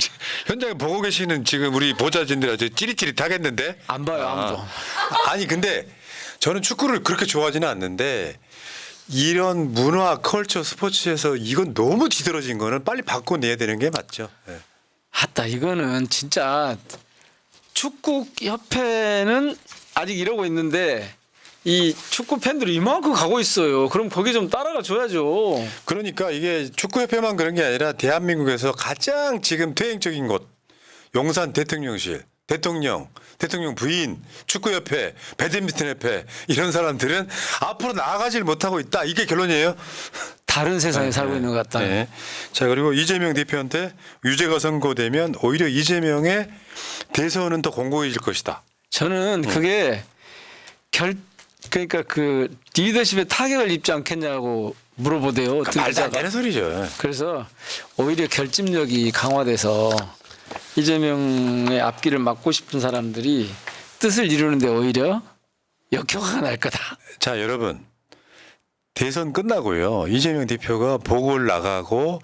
현장에 보고 계시는 지금 우리 보좌진들 아주 찌릿찌릿하겠는데? 안 봐요 아무도. 아니 근데 저는 축구를 그렇게 좋아하지는 않는데 이런 문화, 컬처, 스포츠에서 이건 너무 뒤떨어진 거는 빨리 바꿔내야 되는 게 맞죠. 예. 아따 이거는 진짜 축구 협회는 아직 이러고 있는데 이 축구 팬들이 이만큼 가고 있어요. 그럼 거기 좀 따라가 줘야죠. 그러니까 이게 축구협회만 그런 게 아니라 대한민국에서 가장 지금 퇴행적인 곳 용산 대통령실, 대통령 부인, 축구협회, 배드민턴협회 이런 사람들은 앞으로 나아가질 못하고 있다. 이게 결론이에요. 다른 세상에 살고 있는 것 같다. 네. 자 그리고 이재명 대표한테 유죄가 선고되면 오히려 이재명의 대선은 더 공고해질 것이다. 저는 그게 그러니까 그 리더십에 타격을 입지 않겠냐고 물어보대요. 말도 안 되는 소리죠. 그래서 오히려 결집력이 강화돼서 이재명의 앞길을 막고 싶은 사람들이 뜻을 이루는데 오히려 역효과가 날 거다. 자 여러분 대선 끝나고요. 이재명 대표가 보궐 나가고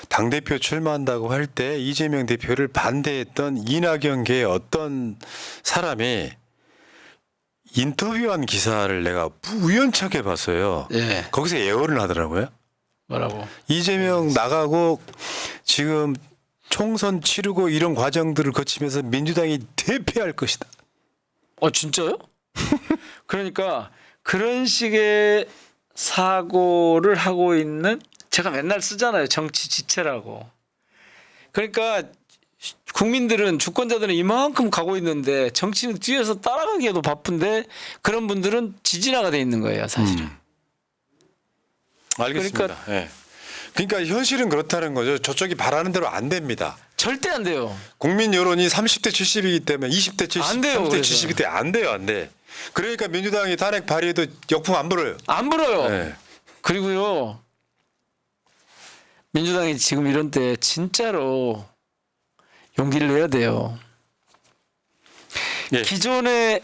당대표 출마한다고 할 때 이재명 대표를 반대했던 이낙연계의 어떤 사람이 인터뷰한 기사를 내가 우연찮게 봤어요. 예. 거기서 예언을 하더라고요. 뭐라고? 이재명 나가고 지금 총선 치르고 이런 과정들을 거치면서 민주당이 대패할 것이다. 진짜요? 그러니까 그런 식의 사고를 하고 있는 제가 맨날 쓰잖아요. 정치 지체라고. 그러니까 국민들은 주권자들은 이만큼 가고 있는데 정치는 뒤에서 따라가기에도 바쁜데 그런 분들은 지지나가 돼 있는 거예요, 사실은. 알겠습니다. 그러니까 현실은 그렇다는 거죠. 저쪽이 바라는 대로 안 됩니다. 절대 안 돼요. 국민 여론이 30대 70이기 때문에 20대 70, 안 돼요, 30대 그래서. 70이 때 안 돼요, 안 돼. 그러니까 민주당이 탄핵 발의해도 역풍 안 불어요. 안 불어요. 네. 그리고요. 민주당이 지금 이런 때 진짜로 용기를 내야 돼요. 예. 기존의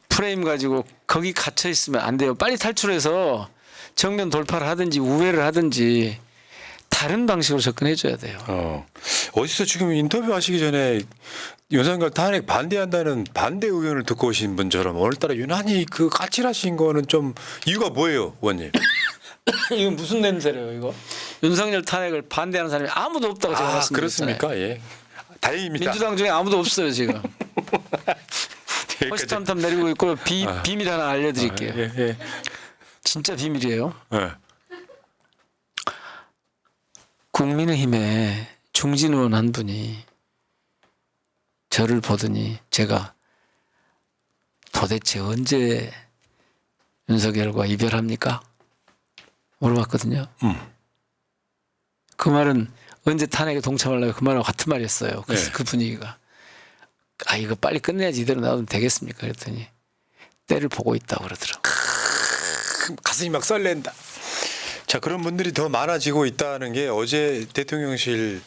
프레임 가지고 거기 갇혀 있으면 안 돼요. 빨리 탈출해서 정면 돌파를 하든지 우회를 하든지 다른 방식으로 접근해 줘야 돼요. 어디서 지금 인터뷰 하시기 전에 윤석열 탄핵 반대한다는 반대 의견을 듣고 오신 분처럼 오늘따라 유난히 그 까칠하신 거는 좀 이유가 뭐예요, 의원님? 이건 무슨 냄새래요, 이거? 윤석열 탄핵을 반대하는 사람이 아무도 없다고 제가 말씀드렸잖아요. 그렇습니까? 예. 다행입니다. 민주당 중에 아무도 없어요, 지금. 호시탐탐 내리고 있고 비밀 하나 알려드릴게요. 예. 진짜 비밀이에요. 예. 국민의힘에 중진 의원 한 분이 저를 보더니 제가 도대체 언제 윤석열과 이별합니까? 물어봤거든요. 그 말은 언제 탄핵에 동참하려고 그 말하고 같은 말이었어요. 그래서 네. 그 분위기가 이거 빨리 끝내야지 이대로 놔두면 되겠습니까? 그랬더니 때를 보고 있다고 그러더라고요. 가슴이 막 설렌다. 자, 그런 분들이 더 많아지고 있다는 게 어제 대통령실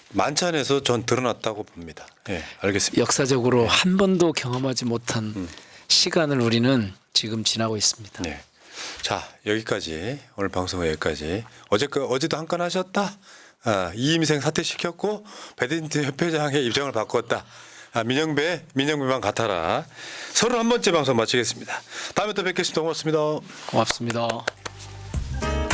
만찬에서 전 드러났다고 봅니다. 예, 알겠습니다. 역사적으로 한 번도 경험하지 못한 시간을 우리는 지금 지나고 있습니다. 네. 자, 여기까지 오늘 방송은 여기까지. 어제도 한 건 하셨다. 이임생 사퇴시켰고 배드민턴 협회장의 입장을 바꿨다. 민영배만 같아라. 31번째 방송 마치겠습니다. 다음에 또 뵙겠습니다. 고맙습니다. 고맙습니다.